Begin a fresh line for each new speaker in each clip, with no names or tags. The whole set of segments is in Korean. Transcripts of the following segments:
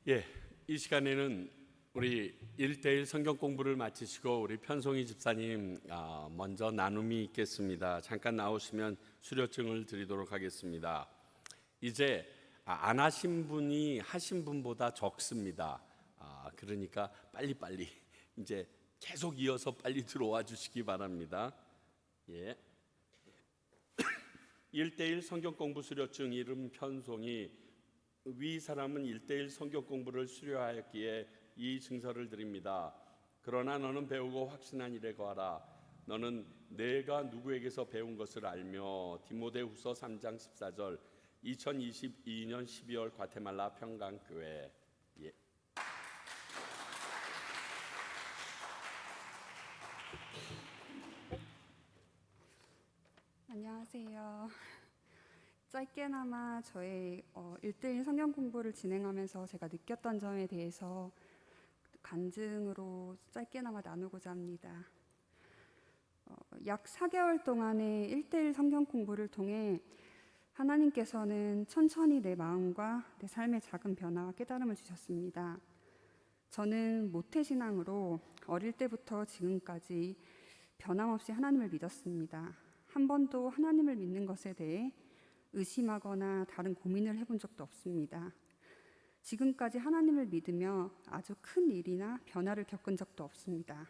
예, 이 시간에는 우리 1대1 성경 공부를 마치시고 우리 편송이 집사님 먼저 나눔이 있겠습니다. 잠깐 나오시면 수료증을 드리도록 하겠습니다. 이제 안 하신 분이 하신 분보다 적습니다. 그러니까 빨리빨리 이제 계속 이어서 빨리 들어와 주시기 바랍니다. 예. 1대1 성경 공부 수료증 이름 편송이 위 사람은 1대1 성경 공부를 수료하였기에 이 증서를 드립니다. 그러나 너는 배우고 확신한 일에 거하라. 너는 내가 누구에게서 배운 것을 알며. 디모데후서 3장 14절 2022년 12월 과테말라 평강교회. 예.
안녕하세요. 짧게나마 저의 1대1 성경 공부를 진행하면서 제가 느꼈던 점에 대해서 간증으로 짧게나마 나누고자 합니다. 약 4개월 동안의 1대1 성경 공부를 통해 하나님께서는 천천히 내 마음과 내 삶의 작은 변화와 깨달음을 주셨습니다. 저는 모태신앙으로 어릴 때부터 지금까지 변함없이 하나님을 믿었습니다. 한 번도 하나님을 믿는 것에 대해 의심하거나 다른 고민을 해본 적도 없습니다. 지금까지 하나님을 믿으며 아주 큰 일이나 변화를 겪은 적도 없습니다.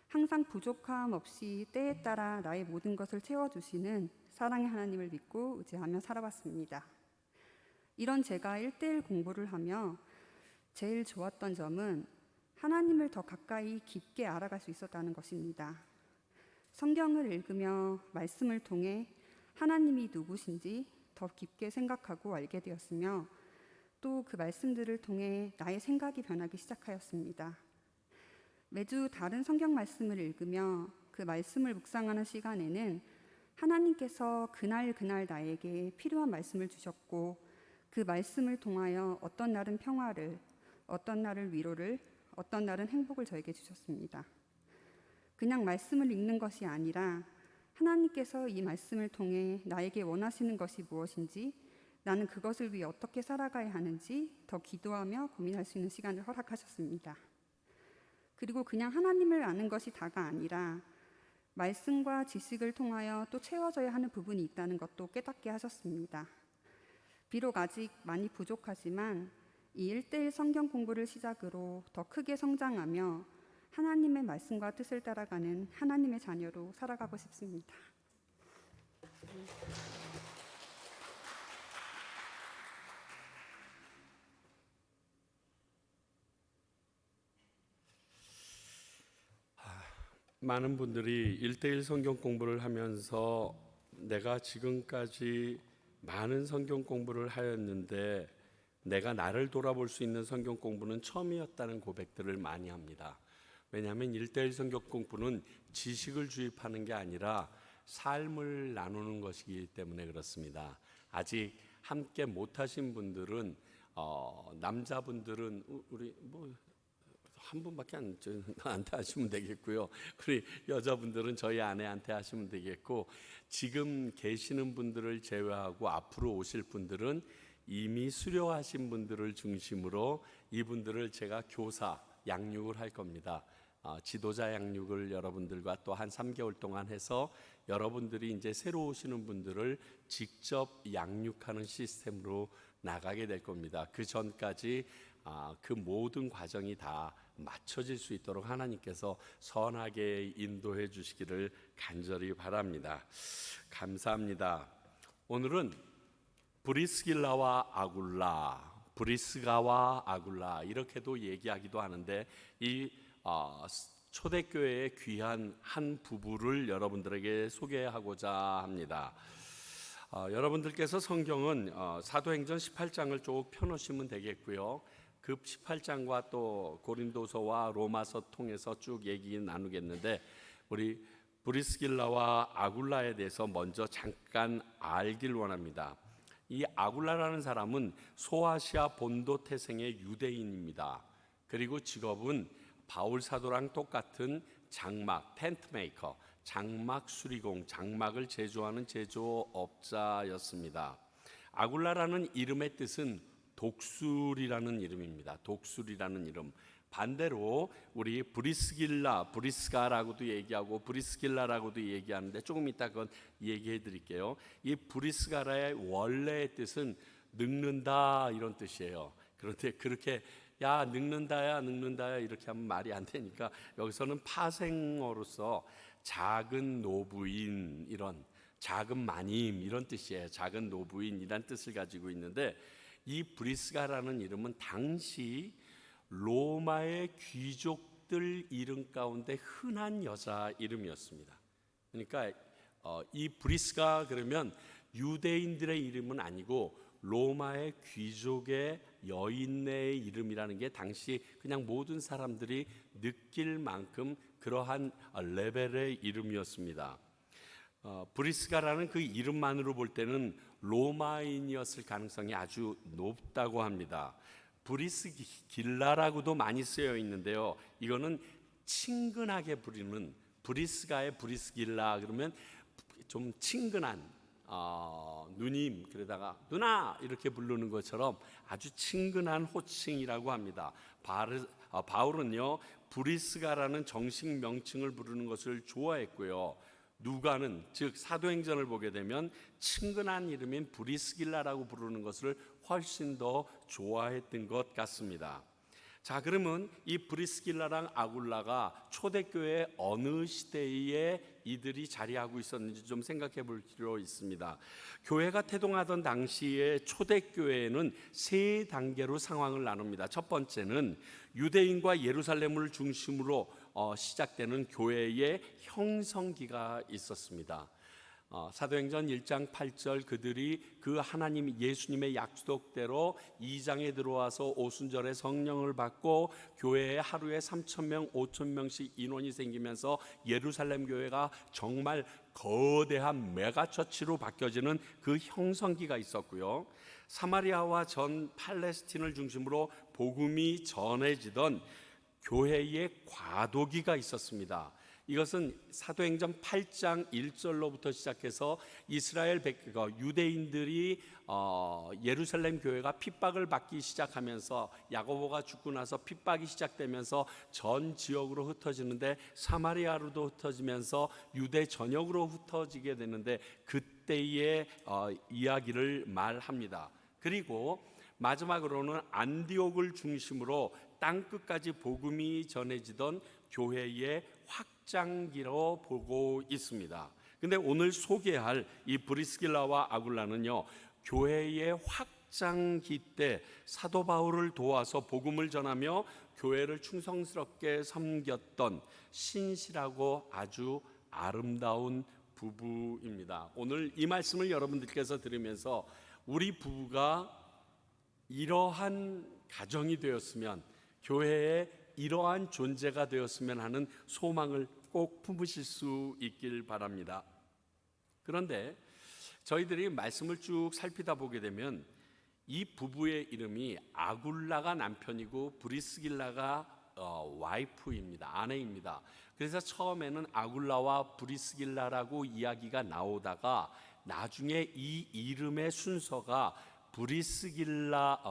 항상 부족함 없이 때에 따라 나의 모든 것을 채워주시는 사랑의 하나님을 믿고 의지하며 살아왔습니다. 이런 제가 1대1 공부를 하며 제일 좋았던 점은 하나님을 더 가까이 깊게 알아갈 수 있었다는 것입니다. 성경을 읽으며 말씀을 통해 하나님이 누구신지 더 깊게 생각하고 알게 되었으며 또 그 말씀들을 통해 나의 생각이 변하기 시작하였습니다. 매주 다른 성경 말씀을 읽으며 그 말씀을 묵상하는 시간에는 하나님께서 그날 나에게 필요한 말씀을 주셨고 그 말씀을 통하여 어떤 날은 평화를, 어떤 날은 위로를, 어떤 날은 행복을 저에게 주셨습니다. 그냥 말씀을 읽는 것이 아니라 하나님께서 이 말씀을 통해 나에게 원하시는 것이 무엇인지, 나는 그것을 위해 어떻게 살아가야 하는지 더 기도하며 고민할 수 있는 시간을 허락하셨습니다. 그리고 그냥 하나님을 아는 것이 다가 아니라 말씀과 지식을 통하여 또 채워져야 하는 부분이 있다는 것도 깨닫게 하셨습니다. 비록 아직 많이 부족하지만 이 1대1 성경 공부를 시작으로 더 크게 성장하며 하나님의 말씀과 뜻을 따라가는 하나님의 자녀로 살아가고 싶습니다.
많은 분들이 1대1 성경 공부를 하면서 내가 지금까지 많은 성경 공부를 하였는데 내가 나를 돌아볼 수 있는 성경 공부는 처음이었다는 고백들을 많이 합니다. 왜냐하면 1대1 성경 공부는 지식을 주입하는 게 아니라 삶을 나누는 것이기 때문에 그렇습니다. 아직 함께 못하신 분들은 남자분들은 우리 한 분밖에 나한테 하시면 되겠고요. 우리 여자분들은 저희 아내한테 하시면 되겠고, 지금 계시는 분들을 제외하고 앞으로 오실 분들은 이미 수료하신 분들을 중심으로 이분들을 제가 교사 양육을 할 겁니다. 지도자 양육을 여러분들과 또 한 3개월 동안 해서 여러분들이 이제 새로 오시는 분들을 직접 양육하는 시스템으로 나가게 될 겁니다. 그 전까지 그 모든 과정이 다 맞춰질 수 있도록 하나님께서 선하게 인도해 주시기를 간절히 바랍니다. 감사합니다. 오늘은 브리스길라와 아굴라, 브리스가와 아굴라 이렇게도 얘기하기도 하는데 이 초대교회의 귀한 한 부부를 여러분들에게 소개하고자 합니다. 여러분들께서 성경은 사도행전 18장을 쭉 펴놓으시면 되겠고요. 그 18장과 또 고린도서와 로마서 통해서 쭉 얘기 나누겠는데, 우리 브리스길라와 아굴라에 대해서 먼저 잠깐 알길 원합니다. 이 아굴라라는 사람은 소아시아 본도 태생의 유대인입니다. 그리고 직업은 바울 사도랑 똑같은 장막, 텐트 메이커, 장막 수리공, 장막을 제조하는 제조업자였습니다. 아굴라라는 이름의 뜻은 독술이라는 이름입니다. 독술이라는 이름. 반대로 우리 브리스가라고도 얘기하고 브리스길라라고도 얘기하는데 조금 이따 그건 얘기해 드릴게요. 이 브리스가라의 원래의 뜻은 늙는다 이런 뜻이에요. 그런데 그렇게 야 늙는다야 이렇게 하면 말이 안 되니까 여기서는 파생어로서 작은 노부인 이런 작은 마님 이런 뜻이에요. 작은 노부인이란 뜻을 가지고 있는데 이 브리스가라는 이름은 당시 로마의 귀족들 이름 가운데 흔한 여자 이름이었습니다. 그러니까 이 브리스가 그러면 유대인들의 이름은 아니고 로마의 귀족의 여인의 이름이라는 게 당시 그냥 모든 사람들이 느낄 만큼 그러한 레벨의 이름이었습니다. 브리스가라는 그 이름만으로 볼 때는 로마인이었을 가능성이 아주 높다고 합니다. 브리스길라라고도 많이 쓰여 있는데요. 이거는 친근하게 부르는 브리스가의 브리스길라 그러면 좀 친근한 누님 그러다가 누나 이렇게 부르는 것처럼 아주 친근한 호칭이라고 합니다. 바울은요 브리스가라는 정식 명칭을 부르는 것을 좋아했고요. 누가는 즉 사도행전을 보게 되면 친근한 이름인 브리스길라라고 부르는 것을 훨씬 더 좋아했던 것 같습니다. 자, 그러면 이 브리스길라랑 아굴라가 초대교회 어느 시대에 이들이 자리하고 있었는지 좀 생각해 볼 필요 있습니다. 교회가 태동하던 당시에 초대교회는 세 단계로 상황을 나눕니다. 첫 번째는 유대인과 예루살렘을 중심으로 시작되는 교회의 형성기가 있었습니다. 사도행전 1장 8절 그들이 그 하나님 예수님의 약속대로 2장에 들어와서 오순절에 성령을 받고 교회에 하루에 3,000명 5,000명씩 인원이 생기면서 예루살렘 교회가 정말 거대한 메가처치로 바뀌어지는 그 형성기가 있었고요. 사마리아와 전 팔레스틴을 중심으로 복음이 전해지던 교회의 과도기가 있었습니다. 이것은 사도행전 8장 1절로부터 시작해서 이스라엘 유대인들이 예루살렘 교회가 핍박을 받기 시작하면서 야고보가 죽고 나서 핍박이 시작되면서 전 지역으로 흩어지는데 사마리아로도 흩어지면서 유대 전역으로 흩어지게 되는데 그때의 이야기를 말합니다. 그리고 마지막으로는 안디옥을 중심으로 땅끝까지 복음이 전해지던 교회의 확장기로 보고 있습니다. 근데 오늘 소개할 이 브리스길라와 아굴라는요 교회의 확장기 때 사도 바울을 도와서 복음을 전하며 교회를 충성스럽게 섬겼던 신실하고 아주 아름다운 부부입니다. 오늘 이 말씀을 여러분들께서 들으면서 우리 부부가 이러한 가정이 되었으면 교회의 이러한 존재가 되었으면 하는 소망을 꼭 품으실 수 있길 바랍니다. 그런데 저희들이 말씀을 쭉 살피다 보게 되면 이 부부의 이름이 아굴라가 남편이고 브리스길라가 와이프입니다. 아내입니다. 그래서 처음에는 아굴라와 브리스길라라고 이야기가 나오다가 나중에 이 이름의 순서가 브리스길라는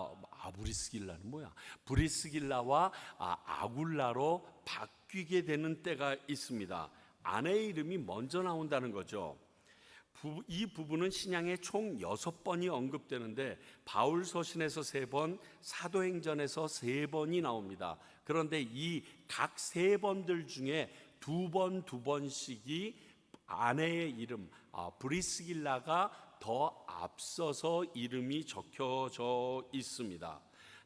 뭐야? 브리스길라와 아굴라로 바뀌게 되는 때가 있습니다. 아내의 이름이 먼저 나온다는 거죠. 이 부부는 신약에 총 6번이 언급되는데 바울 서신에서 3번, 사도행전에서 3번이 나옵니다. 그런데 이 각 3번들 중에 2번씩이 아내의 이름 브리스길라가 더 앞서서 이름이 적혀져 있습니다.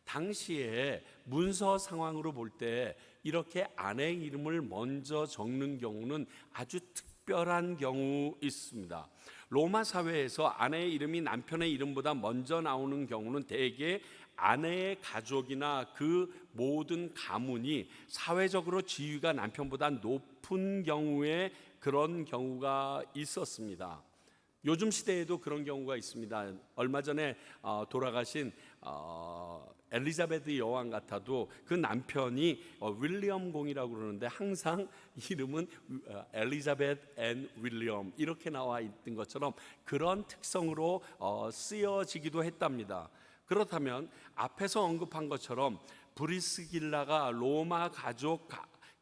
당시에 문서 상황으로 볼 때 이렇게 아내의 이름을 먼저 적는 경우는 아주 특별한 경우 있습니다. 로마 사회에서 아내의 이름이 남편의 이름보다 먼저 나오는 경우는 대개 아내의 가족이나 그 모든 가문이 사회적으로 지위가 남편보다 높은 경우에 그런 경우가 있었습니다. 요즘 시대에도 그런 경우가 있습니다. 얼마 전에 돌아가신 엘리자베트 여왕 같아도 그 남편이 윌리엄 공이라고 그러는데 항상 이름은 엘리자베트 앤 윌리엄 이렇게 나와 있던 것처럼 그런 특성으로 쓰여지기도 했답니다. 그렇다면 앞에서 언급한 것처럼 브리스길라가 로마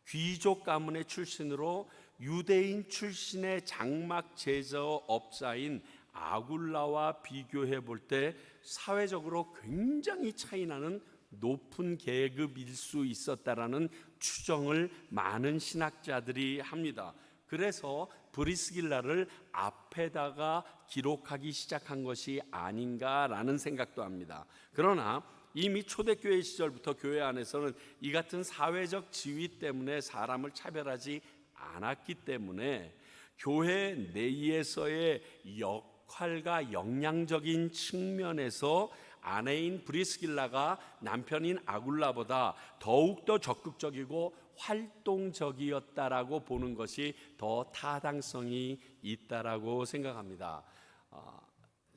귀족 가문의 출신으로 유대인 출신의 장막 제조업자인 아굴라와 비교해 볼 때 사회적으로 굉장히 차이나는 높은 계급일 수 있었다라는 추정을 많은 신학자들이 합니다. 그래서 브리스길라를 앞에다가 기록하기 시작한 것이 아닌가라는 생각도 합니다. 그러나 이미 초대교회 시절부터 교회 안에서는 이 같은 사회적 지위 때문에 사람을 차별하지 않았기 때문에 교회 내에서의 역할과 역량적인 측면에서 아내인 브리스길라가 남편인 아굴라보다 더욱더 적극적이고 활동적이었다라고 보는 것이 더 타당성이 있다라고 생각합니다.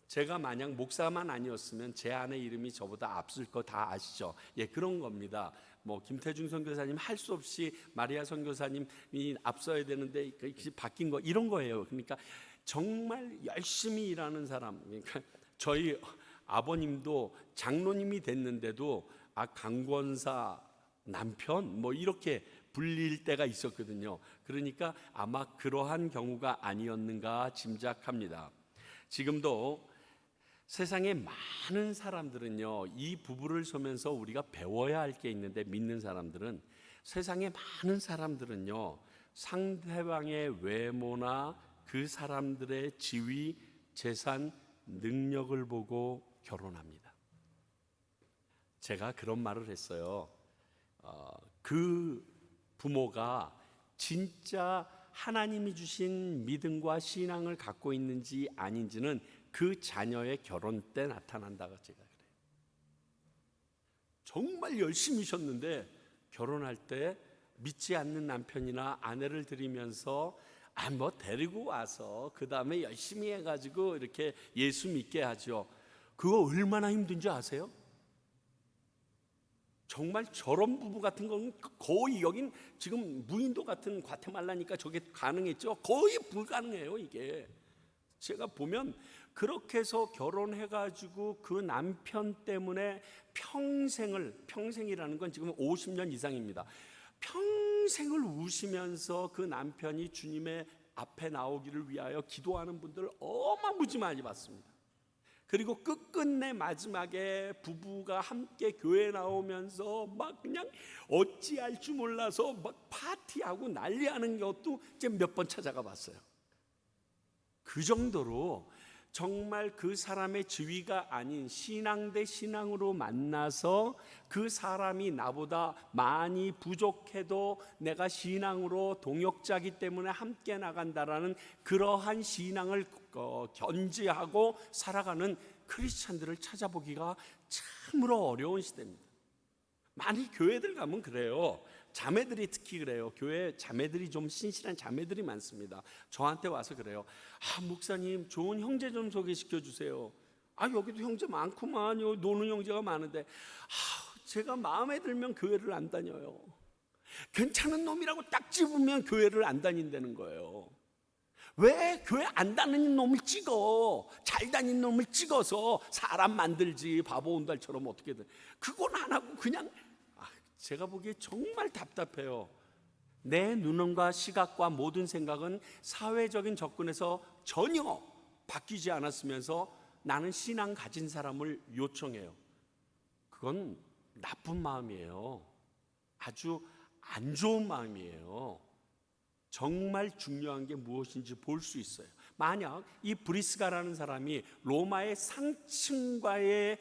제가 만약 목사만 아니었으면 제 아내 이름이 저보다 앞설 거 다 아시죠? 예, 그런 겁니다. 뭐 김태중 선교사님 할 수 없이 마리아 선교사님이 앞서야 되는데 바뀐 거 이런 거예요. 그러니까 정말 열심히 일하는 사람. 그러니까 저희 아버님도 장로님이 됐는데도 강권사 남편 뭐 이렇게 불릴 때가 있었거든요. 그러니까 아마 그러한 경우가 아니었는가 짐작합니다. 지금도 세상에 많은 사람들은요, 이 부부를 보면서 우리가 배워야 할 게 있는데, 믿는 사람들은, 세상에 많은 사람들은요, 상대방의 외모나 그 사람들의 지위, 재산, 능력을 보고 결혼합니다. 제가 그런 말을 했어요. 그 부모가 진짜 하나님이 주신 믿음과 신앙을 갖고 있는지 아닌지는 그 자녀의 결혼 때 나타난다고 제가 그래요. 정말 열심히셨는데 결혼할 때 믿지 않는 남편이나 아내를 들이면서 뭐 데리고 와서 그 다음에 열심히 해가지고 이렇게 예수 믿게 하죠. 그거 얼마나 힘든지 아세요? 정말 저런 부부 같은 건 거의, 여긴 지금 무인도 같은 과테말라니까 저게 가능했죠. 거의 불가능해요. 이게 제가 보면 그렇게 해서 결혼해가지고 그 남편 때문에 평생이라는 건 지금 50년 이상입니다. 평생을 우시면서 그 남편이 주님의 앞에 나오기를 위하여 기도하는 분들을 어마무지 많이 봤습니다. 그리고 끝끝내 마지막에 부부가 함께 교회 나오면서 막 그냥 어찌할 줄 몰라서 막 파티하고 난리하는 것도 이제 몇 번 찾아가 봤어요. 그 정도로 정말 그 사람의 지위가 아닌 신앙 대 신앙으로 만나서 그 사람이 나보다 많이 부족해도 내가 신앙으로 동역자이기 때문에 함께 나간다라는 그러한 신앙을 견지하고 살아가는 크리스찬들을 찾아보기가 참으로 어려운 시대입니다. 많이 교회들 가면 그래요. 자매들이 특히 그래요. 교회 자매들이 좀 신실한 자매들이 많습니다. 저한테 와서 그래요. 목사님 좋은 형제 좀 소개시켜 주세요. 여기도 형제 많구만요. 노는 형제가 많은데 제가 마음에 들면 교회를 안 다녀요. 괜찮은 놈이라고 딱 집으면 교회를 안 다닌다는 거예요. 왜 교회 안 다니는 놈을 찍어? 잘 다니는 놈을 찍어서 사람 만들지. 바보 온달처럼 어떻게든. 그건 안 하고 그냥, 제가 보기에 정말 답답해요. 내 눈과 시각과 모든 생각은 사회적인 접근에서 전혀 바뀌지 않았으면서 나는 신앙 가진 사람을 요청해요. 그건 나쁜 마음이에요. 아주 안 좋은 마음이에요. 정말 중요한 게 무엇인지 볼 수 있어요. 만약 이 브리스가라는 사람이 로마의 상층과의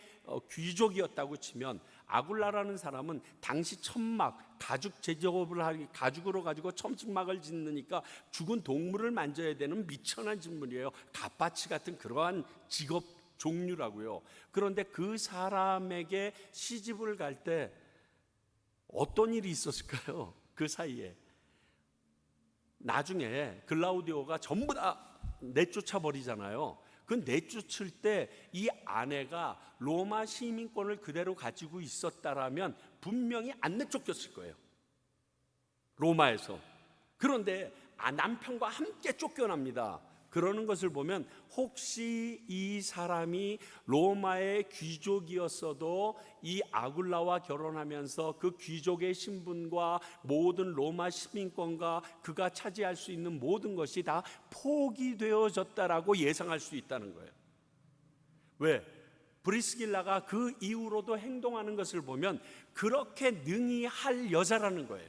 귀족이었다고 치면, 아굴라라는 사람은 당시 천막, 가죽 제조업을 하기, 가죽으로 가지고 천막을 짓느니까 죽은 동물을 만져야 되는 미천한 직물이에요. 갓바치 같은 그러한 직업 종류라고요. 그런데 그 사람에게 시집을 갈 때 어떤 일이 있었을까요? 그 사이에 나중에 글라우디오가 전부 다 내쫓아 버리잖아요. 그 내쫓을 때 이 아내가 로마 시민권을 그대로 가지고 있었다라면 분명히 안 내쫓겼을 거예요. 로마에서. 그런데 남편과 함께 쫓겨납니다. 그러는 것을 보면 혹시 이 사람이 로마의 귀족이었어도 이 아굴라와 결혼하면서 그 귀족의 신분과 모든 로마 시민권과 그가 차지할 수 있는 모든 것이 다 포기되어졌다라고 예상할 수 있다는 거예요. 왜? 브리스길라가 그 이후로도 행동하는 것을 보면 그렇게 능히 할 여자라는 거예요.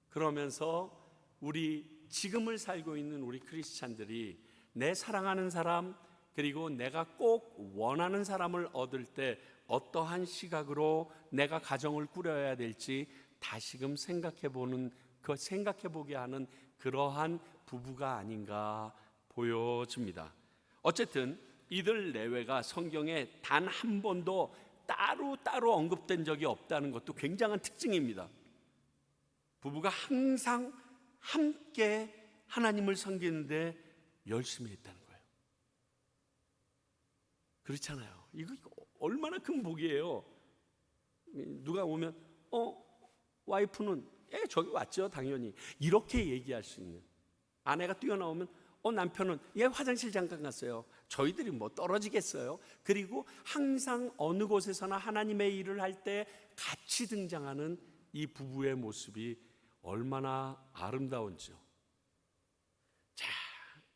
그러면서 우리 지금을 살고 있는 우리 크리스찬들이 내 사랑하는 사람 그리고 내가 꼭 원하는 사람을 얻을 때 어떠한 시각으로 내가 가정을 꾸려야 될지 다시금 생각해보게 하는 그러한 부부가 아닌가 보여집니다. 어쨌든 이들 내외가 성경에 단 한 번도 따로 언급된 적이 없다는 것도 굉장한 특징입니다. 부부가 항상 함께 하나님을 섬기는데 열심히 했다는 거예요. 그렇잖아요. 이거 얼마나 큰 복이에요. 누가 오면 와이프는 저기 왔죠 당연히 이렇게 얘기할 수 있는, 아내가 뛰어나오면 남편은 화장실 잠깐 갔어요. 저희들이 뭐 떨어지겠어요. 그리고 항상 어느 곳에서나 하나님의 일을 할 때 같이 등장하는 이 부부의 모습이 얼마나 아름다운지요. 자,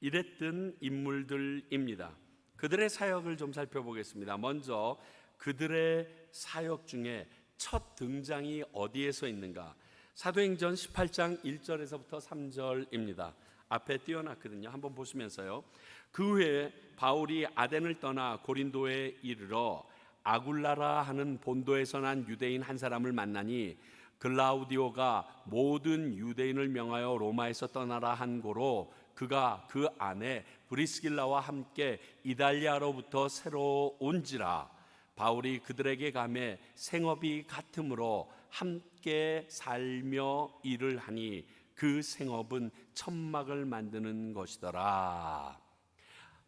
이랬던 인물들입니다. 그들의 사역을 좀 살펴보겠습니다. 먼저 그들의 사역 중에 첫 등장이 어디에서 있는가? 사도행전 18장 1절에서부터 3절입니다. 앞에 띄워놨거든요. 한번 보시면서요. 그 후에 바울이 아덴을 떠나 고린도에 이르러 아굴라라 하는 본도에서 난 유대인 한 사람을 만나니 글라우디오가 모든 유대인을 명하여 로마에서 떠나라 한 고로 그가 그 안에 브리스길라와 함께 이달리아로부터 새로 온지라. 바울이 그들에게 가매 생업이 같으므로 함께 살며 일을 하니 그 생업은 천막을 만드는 것이더라.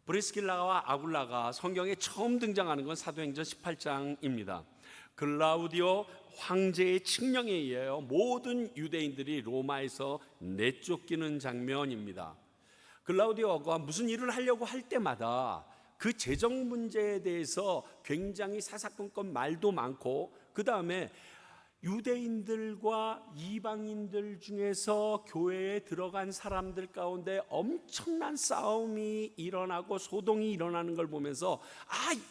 브리스길라와 아굴라가 성경에 처음 등장하는 건 사도행전 18장입니다. 글라우디오 황제의 칙령에 의하여 모든 유대인들이 로마에서 내쫓기는 장면입니다. 글라우디오가 무슨 일을 하려고 할 때마다 그 재정 문제에 대해서 굉장히 사사건건 말도 많고, 그 다음에 유대인들과 이방인들 중에서 교회에 들어간 사람들 가운데 엄청난 싸움이 일어나고 소동이 일어나는 걸 보면서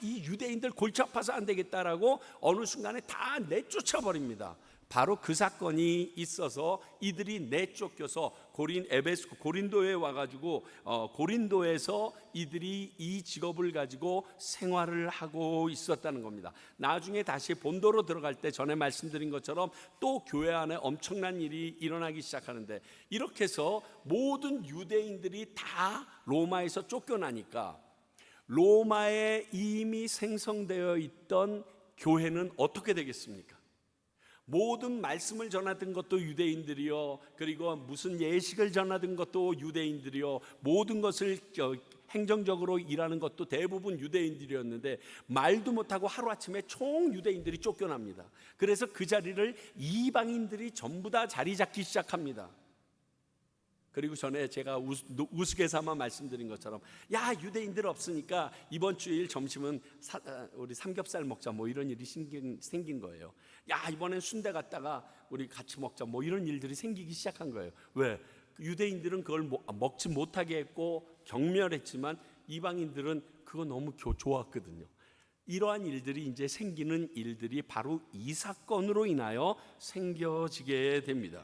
이 유대인들 골치 아파서 안 되겠다라고 어느 순간에 다 내쫓아 버립니다. 바로 그 사건이 있어서 이들이 내쫓겨서 고린도에 와가지고 고린도에서 이들이 이 직업을 가지고 생활을 하고 있었다는 겁니다. 나중에 다시 본도로 들어갈 때 전에 말씀드린 것처럼 또 교회 안에 엄청난 일이 일어나기 시작하는데, 이렇게 해서 모든 유대인들이 다 로마에서 쫓겨나니까 로마에 이미 생성되어 있던 교회는 어떻게 되겠습니까? 모든 말씀을 전하던 것도 유대인들이요, 그리고 무슨 예식을 전하던 것도 유대인들이요, 모든 것을 행정적으로 일하는 것도 대부분 유대인들이었는데 말도 못하고 하루아침에 총 유대인들이 쫓겨납니다. 그래서 그 자리를 이방인들이 전부 다 자리 잡기 시작합니다. 그리고 전에 제가 우스갯삼아 말씀드린 것처럼 유대인들 없으니까 이번 주일 점심은 우리 삼겹살 먹자 뭐 이런 일이 생긴 거예요. 이번엔 순대 갔다가 우리 같이 먹자 뭐 이런 일들이 생기기 시작한 거예요. 왜? 유대인들은 그걸 먹지 못하게 했고 경멸했지만 이방인들은 그거 너무 좋았거든요. 이러한 일들이 이제 생기는 일들이 바로 이 사건으로 인하여 생겨지게 됩니다.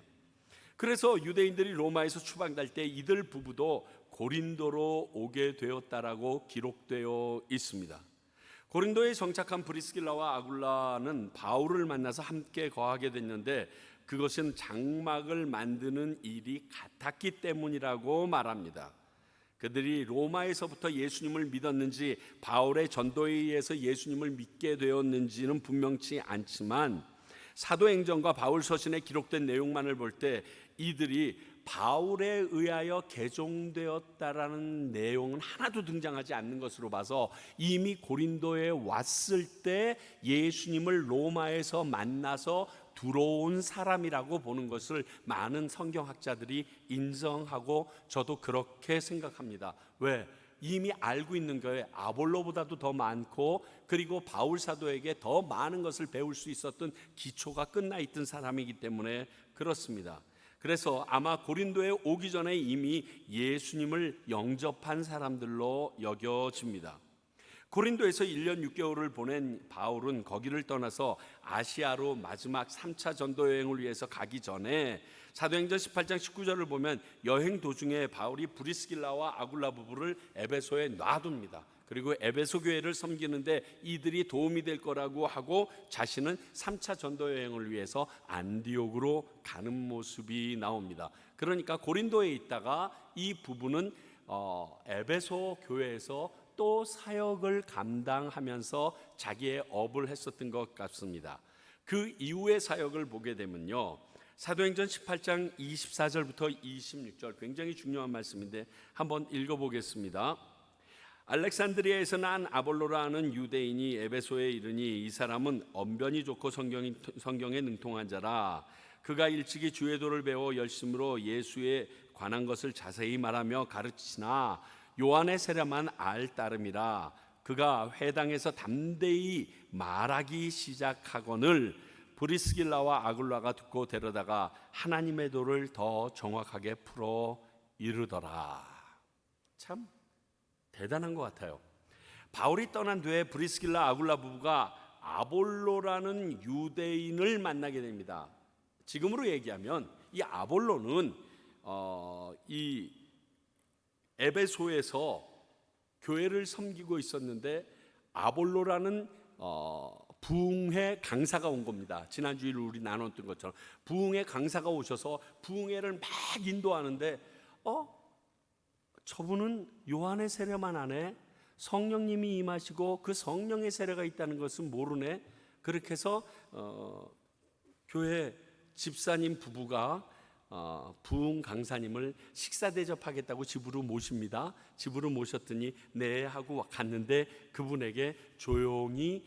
그래서 유대인들이 로마에서 추방될 때 이들 부부도 고린도로 오게 되었다라고 기록되어 있습니다. 고린도에 정착한 브리스길라와 아굴라는 바울을 만나서 함께 거하게 됐는데 그것은 장막을 만드는 일이 같았기 때문이라고 말합니다. 그들이 로마에서부터 예수님을 믿었는지 바울의 전도에 의해서 예수님을 믿게 되었는지는 분명치 않지만 사도행전과 바울 서신에 기록된 내용만을 볼 때 이들이 바울에 의하여 개종되었다라는 내용은 하나도 등장하지 않는 것으로 봐서 이미 고린도에 왔을 때 예수님을 로마에서 만나서 들어온 사람이라고 보는 것을 많은 성경학자들이 인정하고 저도 그렇게 생각합니다. 왜? 이미 알고 있는 거에 아볼로보다도 더 많고 그리고 바울 사도에게 더 많은 것을 배울 수 있었던 기초가 끝나 있던 사람이기 때문에 그렇습니다. 그래서 아마 고린도에 오기 전에 이미 예수님을 영접한 사람들로 여겨집니다. 고린도에서 1년 6개월을 보낸 바울은 거기를 떠나서 아시아로 마지막 3차 전도 여행을 위해서 가기 전에 사도행전 18장 19절을 보면 여행 도중에 바울이 브리스길라와 아굴라 부부를 에베소에 놔둡니다. 그리고 에베소 교회를 섬기는데 이들이 도움이 될 거라고 하고 자신은 3차 전도 여행을 위해서 안디옥으로 가는 모습이 나옵니다. 그러니까 고린도에 있다가 이 부부는 에베소 교회에서 또 사역을 감당하면서 자기의 업을 했었던 것 같습니다. 그 이후의 사역을 보게 되면요, 사도행전 18장 24절부터 26절 굉장히 중요한 말씀인데 한번 읽어보겠습니다. 알렉산드리아에서 난 아볼로라는 유대인이 에베소에 이르니 이 사람은 언변이 좋고 성경에 능통한 자라. 그가 일찍이 주의 도를 배워 열심으로 예수에 관한 것을 자세히 말하며 가르치나 요한의 세례만 알 따름이라. 그가 회당에서 담대히 말하기 시작하거늘 브리스길라와 아굴라가 듣고 데려다가 하나님의 도를 더 정확하게 풀어 이르더라. 참 대단한 것 같아요. 바울이 떠난 뒤에 브리스길라 아굴라 부부가 아볼로라는 유대인을 만나게 됩니다. 지금으로 얘기하면 이 아볼로는 이 에베소에서 교회를 섬기고 있었는데 아볼로라는 부흥회 강사가 온 겁니다. 지난주에 우리 나눴던 것처럼 부흥회 강사가 오셔서 부흥회를 막 인도하는데 저분은 요한의 세례만 하네, 성령님이 임하시고 그 성령의 세례가 있다는 것은 모르네. 그렇게 해서 교회 집사님 부부가 부흥 강사님을 식사 대접하겠다고 집으로 모십니다. 집으로 모셨더니 네 하고 갔는데 그분에게 조용히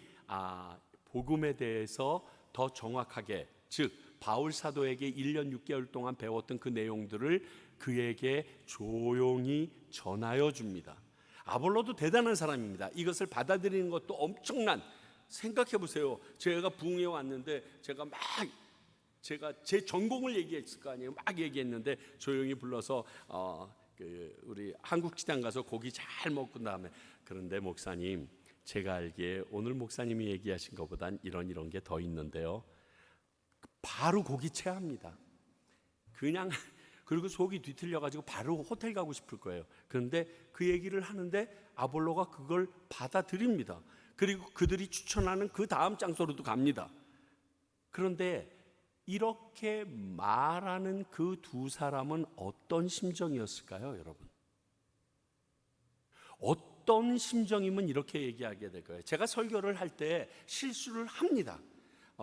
복음에 대해서 더 정확하게, 즉 바울 사도에게 1년 6개월 동안 배웠던 그 내용들을 그에게 조용히 전하여 줍니다. 아볼로도 대단한 사람입니다. 이것을 받아들이는 것도 엄청난, 생각해 보세요. 제가 부흥에 왔는데 제가 제 전공을 얘기했을 거 아니에요. 막 얘기했는데 조용히 불러서 우리 한국식당 가서 고기 잘 먹고 다음에 그런데 목사님, 제가 알기에 오늘 목사님이 얘기하신 것보단 이런 게 더 있는데요. 바로 고기 체합니다. 그냥 그리고 속이 뒤틀려가지고 바로 호텔 가고 싶을 거예요. 그런데 그 얘기를 하는데 아볼로가 그걸 받아들입니다. 그리고 그들이 추천하는 그 다음 장소로도 갑니다. 그런데 이렇게 말하는 그 두 사람은 어떤 심정이었을까요, 여러분? 어떤 심정이면 이렇게 얘기하게 될 거예요. 제가 설교를 할 때 실수를 합니다.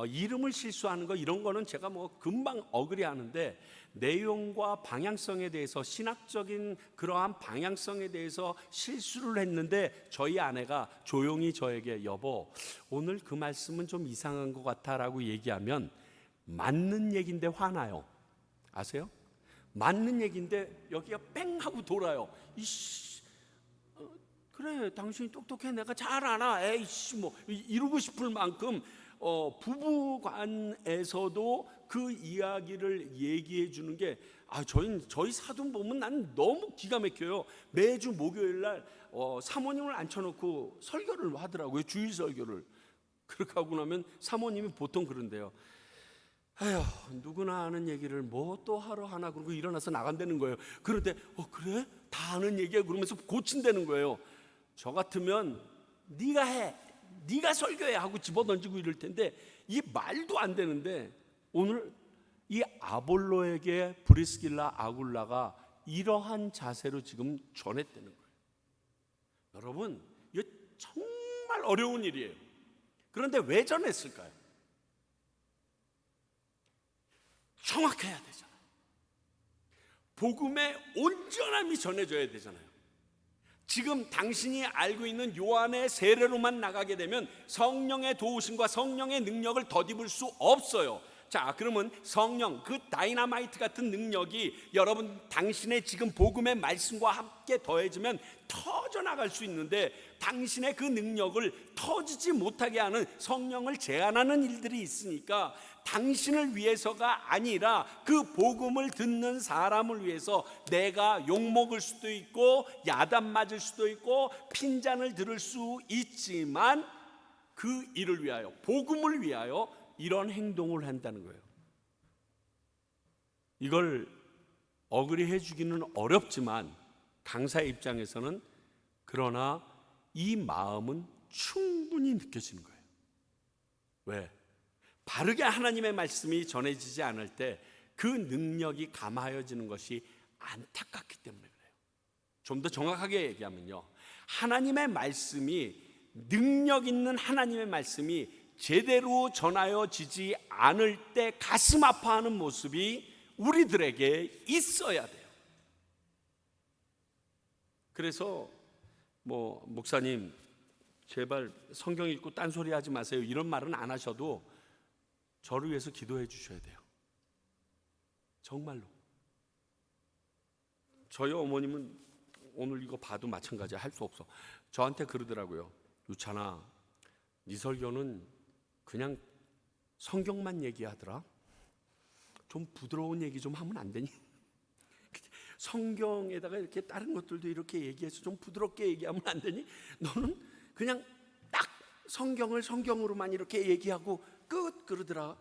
이름을 실수하는 거 이런 거는 제가 금방 어그리하는데 내용과 방향성에 대해서, 신학적인 그러한 방향성에 대해서 실수를 했는데 저희 아내가 조용히 저에게 여보 오늘 그 말씀은 좀 이상한 것 같아라고 얘기하면 맞는 얘기인데 화나요. 아세요? 맞는 얘기인데 여기가 뺑 하고 돌아요. 그래 당신이 똑똑해, 내가 잘 알아, 에이씨 이러고 싶을 만큼 부부간에서도 그 이야기를 얘기해 주는 게 저희 사돈 보면 난 너무 기가 막혀요. 매주 목요일 날 사모님을 앉혀놓고 설교를 하더라고요. 주일 설교를. 그렇게 하고 나면 사모님이 보통 그런데요. 에휴, 누구나 아는 얘기를 뭐 또 하러 하나 그러고 일어나서 나간다는 거예요. 그런데 그래? 다 아는 얘기야 그러면서 고친다는 거예요. 저 같으면 네가 해, 네가 설교해 하고 집어던지고 이럴 텐데 이 말도 안 되는데 오늘 이 아볼로에게 브리스길라 아굴라가 이러한 자세로 지금 전했다는 거예요. 여러분 이거 정말 어려운 일이에요. 그런데 왜 전했을까요? 정확해야 되잖아요. 복음의 온전함이 전해져야 되잖아요. 지금 당신이 알고 있는 요한의 세례로만 나가게 되면 성령의 도우심과 성령의 능력을 덧입을 수 없어요. 자, 그러면 성령, 그 다이너마이트 같은 능력이 여러분 당신의 지금 복음의 말씀과 함께 더해지면 터져나갈 수 있는데, 당신의 그 능력을 터지지 못하게 하는 성령을 제한하는 일들이 있으니까 당신을 위해서가 아니라 그 복음을 듣는 사람을 위해서 내가 욕먹을 수도 있고 야단 맞을 수도 있고 핀잔을 들을 수 있지만 그 일을 위하여, 복음을 위하여 이런 행동을 한다는 거예요. 이걸 어그리 해주기는 어렵지만 강사의 입장에서는, 그러나 이 마음은 충분히 느껴지는 거예요. 왜? 바르게 하나님의 말씀이 전해지지 않을 때 그 능력이 감하여지는 것이 안타깝기 때문에 그래요. 좀 더 정확하게 얘기하면요, 하나님의 말씀이, 능력 있는 하나님의 말씀이 제대로 전하여지지 않을 때 가슴 아파하는 모습이 우리들에게 있어야 돼요. 그래서 목사님 제발 성경 읽고 딴소리 하지 마세요, 이런 말은 안 하셔도 저를 위해서 기도해 주셔야 돼요. 정말로. 저희 어머님은 오늘 이거 봐도 마찬가지야. 할 수 없어. 저한테 그러더라고요. 유찬아, 네 설교는 그냥 성경만 얘기하더라. 좀 부드러운 얘기 좀 하면 안 되니? 성경에다가 이렇게 다른 것들도 이렇게 얘기해서 좀 부드럽게 얘기하면 안 되니? 너는 그냥 딱 성경을 성경으로만 이렇게 얘기하고 끝, 그러더라.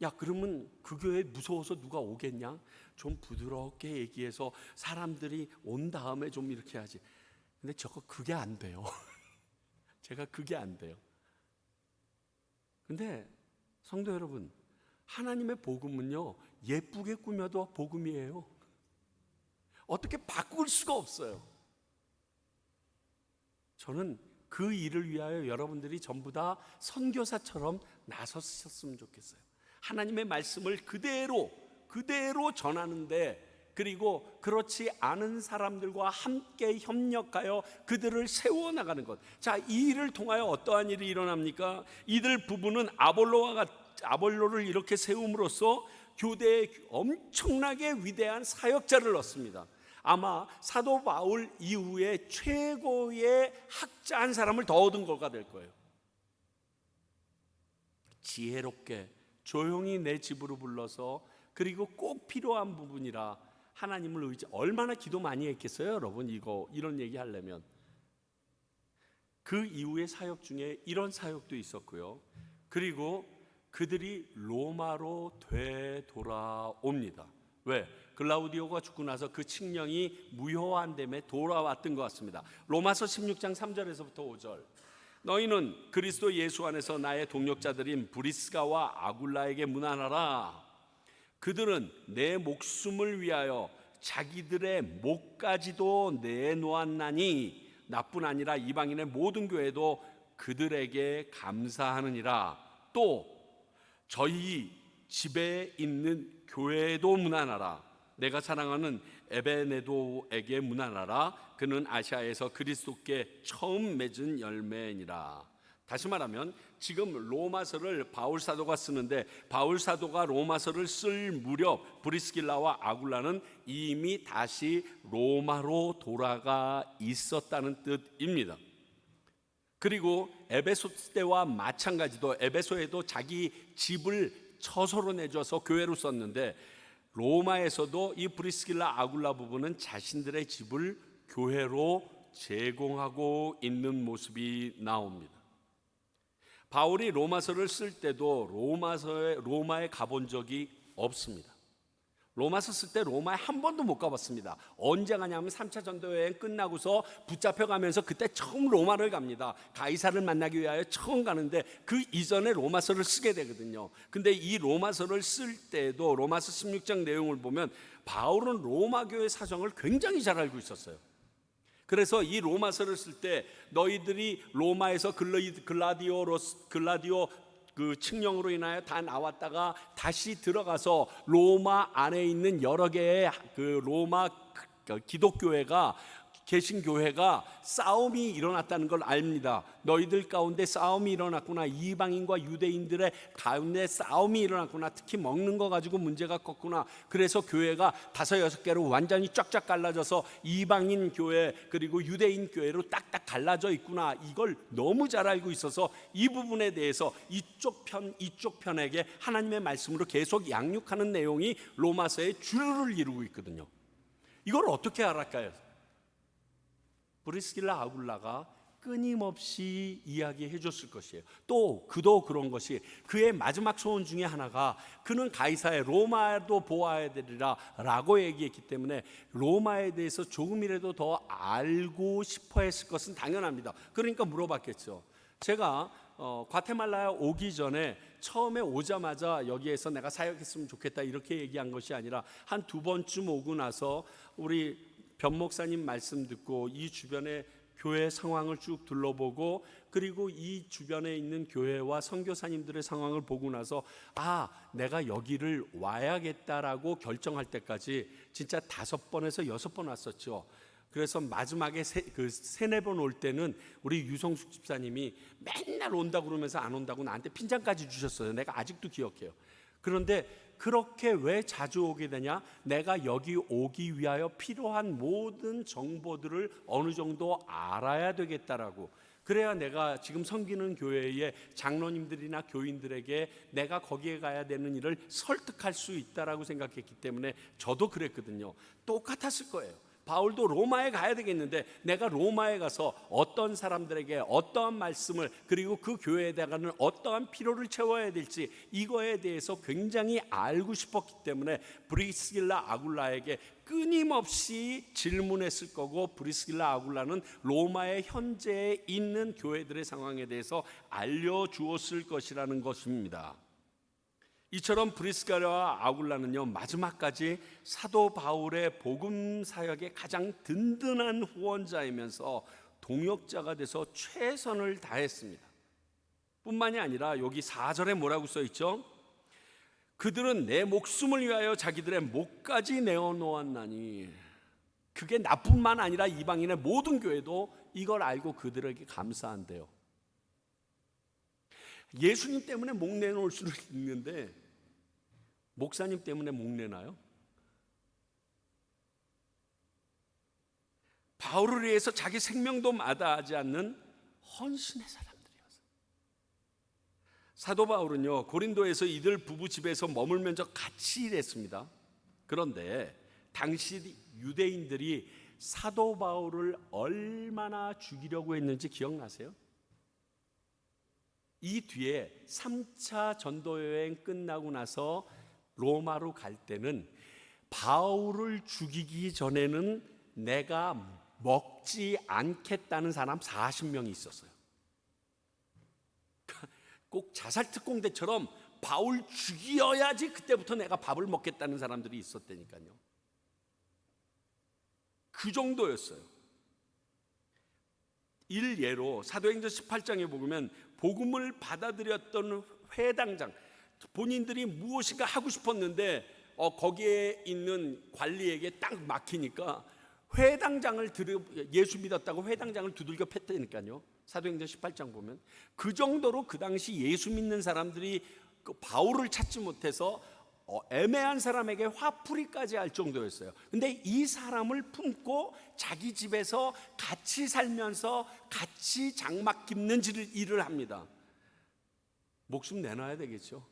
야, 그러면 그 교회 무서워서 누가 오겠냐? 좀 부드럽게 얘기해서 사람들이 온 다음에 좀 이렇게 하지. 근데 그게 안 돼요. 제가 그게 안 돼요. 근데 성도 여러분, 하나님의 복음은요, 예쁘게 꾸며도 복음이에요. 어떻게 바꿀 수가 없어요. 저는 그 일을 위하여 여러분들이 전부 다 선교사처럼 나섰으면 좋겠어요. 하나님의 말씀을 그대로 전하는데, 그리고 그렇지 않은 사람들과 함께 협력하여 그들을 세워나가는 것. 자, 이 일을 통하여 어떠한 일이 일어납니까? 이들 부부는 아볼로를 이렇게 세움으로써 교대에 엄청나게 위대한 사역자를 얻습니다. 아마 사도 바울 이후에 최고의 학자 한 사람을 더 얻은 거가 될 거예요. 지혜롭게 조용히 내 집으로 불러서, 그리고 꼭 필요한 부분이라 하나님을 얼마나 기도 많이 했겠어요, 여러분? 이런 얘기 하려면. 그 이후의 사역 중에 이런 사역도 있었고요. 그리고 그들이 로마로 되돌아옵니다. 왜? 글라우디오가 죽고 나서 그 칙령이 무효한 데에 돌아왔던 것 같습니다. 로마서 16장 3절에서부터 5절. 너희는 그리스도 예수 안에서 나의 동력자들인 브리스가와 아굴라에게 문안하라. 그들은 내 목숨을 위하여 자기들의 목까지도 내놓았나니 나뿐 아니라 이방인의 모든 교회도 그들에게 감사하느니라. 또 저희 집에 있는 교회도 문안하라. 내가 사랑하는 에베네도에게 문안하라. 그는 아시아에서 그리스도께 처음 맺은 열매니라. 다시 말하면 지금 로마서를 바울 사도가 쓰는데, 바울 사도가 로마서를 쓸 무렵 브리스길라와 아굴라는 이미 다시 로마로 돌아가 있었다는 뜻입니다. 그리고 에베소 때와 마찬가지로 에베소에도 자기 집을 처소로 내줘서 교회로 썼는데, 로마에서도 이 브리스길라 아굴라 부부는 자신들의 집을 교회로 제공하고 있는 모습이 나옵니다. 바울이 로마서를 쓸 때도 로마에 가본 적이 없습니다. 로마서 쓸 때 로마에 한 번도 못 가봤습니다. 언제 가냐면 3차 전도 여행 끝나고서 붙잡혀가면서 그때 처음 로마를 갑니다. 가이사를 만나기 위하여 처음 가는데 그 이전에 로마서를 쓰게 되거든요. 근데 이 로마서를 쓸 때도 로마서 16장 내용을 보면 바울은 로마 교회 사정을 굉장히 잘 알고 있었어요. 그래서 이 로마서를 쓸 때 너희들이 로마에서 글라디오 그 칙령으로 인하여 다 나왔다가 다시 들어가서 로마 안에 있는 여러 개의 그 로마 기독교회가 개신교회가 싸움이 일어났다는 걸 압니다. 너희들 가운데 싸움이 일어났구나. 이방인과 유대인들의 가운데 싸움이 일어났구나. 특히 먹는 거 가지고 문제가 컸구나. 그래서 교회가 5-6개로 완전히 쫙쫙 갈라져서 이방인 교회 그리고 유대인 교회로 딱딱 갈라져 있구나. 이걸 너무 잘 알고 있어서 이 부분에 대해서 이쪽 편에게 하나님의 말씀으로 계속 양육하는 내용이 로마서의 주류를 이루고 있거든요. 이걸 어떻게 알았까요? 브리스길라 아굴라가 끊임없이 이야기해 줬을 것이에요. 또 그도 그런 것이 그의 마지막 소원 중에 하나가 그는 가이사의 로마도 보아야 되리라 라고 얘기했기 때문에 로마에 대해서 조금이라도 더 알고 싶어 했을 것은 당연합니다. 그러니까 물어봤겠죠. 제가 과테말라에 오기 전에 처음에 오자마자 여기에서 내가 사역했으면 좋겠다 이렇게 얘기한 것이 아니라 한 2번쯤 오고 나서 우리 변 목사님 말씀 듣고 이 주변의 교회 상황을 쭉 둘러보고 그리고 이 주변에 있는 교회와 선교사님들의 상황을 보고 나서 내가 여기를 와야겠다라고 결정할 때까지 진짜 5번에서 6번 왔었죠. 그래서 마지막에 3-4번 올 때는 우리 유성숙 집사님이 맨날 온다고 그러면서 안 온다고 나한테 핀잔까지 주셨어요. 내가 아직도 기억해요. 그런데 그렇게 왜 자주 오게 되냐? 내가 여기 오기 위하여 필요한 모든 정보들을 어느 정도 알아야 되겠다라고. 그래야 내가 지금 섬기는 교회의 장로님들이나 교인들에게 내가 거기에 가야 되는 일을 설득할 수 있다라고 생각했기 때문에 저도 그랬거든요. 똑같았을 거예요. 바울도 로마에 가야 되겠는데 내가 로마에 가서 어떤 사람들에게 어떠한 말씀을 그리고 그 교회에 대한 어떠한 필요를 채워야 될지 이거에 대해서 굉장히 알고 싶었기 때문에 브리스길라 아굴라에게 끊임없이 질문했을 거고 브리스길라 아굴라는 로마의 현재에 있는 교회들의 상황에 대해서 알려주었을 것이라는 것입니다. 이처럼 브리스길라와 아굴라는요 마지막까지 사도 바울의 복음 사역의 가장 든든한 후원자이면서 동역자가 돼서 최선을 다했습니다. 뿐만이 아니라 여기 4절에 뭐라고 써 있죠? 그들은 내 목숨을 위하여 자기들의 목까지 내어놓았나니. 그게 나뿐만 아니라 이방인의 모든 교회도 이걸 알고 그들에게 감사한대요. 예수님 때문에 목 내놓을 수는 있는데 목사님 때문에 목 내나요? 바울을 위해서 자기 생명도 마다하지 않는 헌신의 사람들이었어요. 사도 바울은요 고린도에서 이들 부부 집에서 머물면서 같이 일했습니다. 그런데 당시 유대인들이 사도 바울을 얼마나 죽이려고 했는지 기억나세요? 이 뒤에 3차 전도 여행 끝나고 나서 로마로 갈 때는 바울을 죽이기 전에는 내가 먹지 않겠다는 사람 40명이 있었어요. 꼭 자살특공대처럼 바울 죽여야지 그때부터 내가 밥을 먹겠다는 사람들이 있었다니까요. 그 정도였어요. 일예로 사도행전 18장에 보면 복음을 받아들였던 회당장, 본인들이 무엇인가 하고 싶었는데 거기에 있는 관리에게 딱 막히니까 회당장을 예수 믿었다고 회당장을 두들겨 팼다니까요. 사도행전 18장 보면 그 정도로 그 당시 예수 믿는 사람들이 그 바울을 찾지 못해서 애매한 사람에게 화풀이까지 할 정도였어요. 근데 이 사람을 품고 자기 집에서 같이 살면서 같이 장막 깁는 일을 합니다. 목숨 내놔야 되겠죠.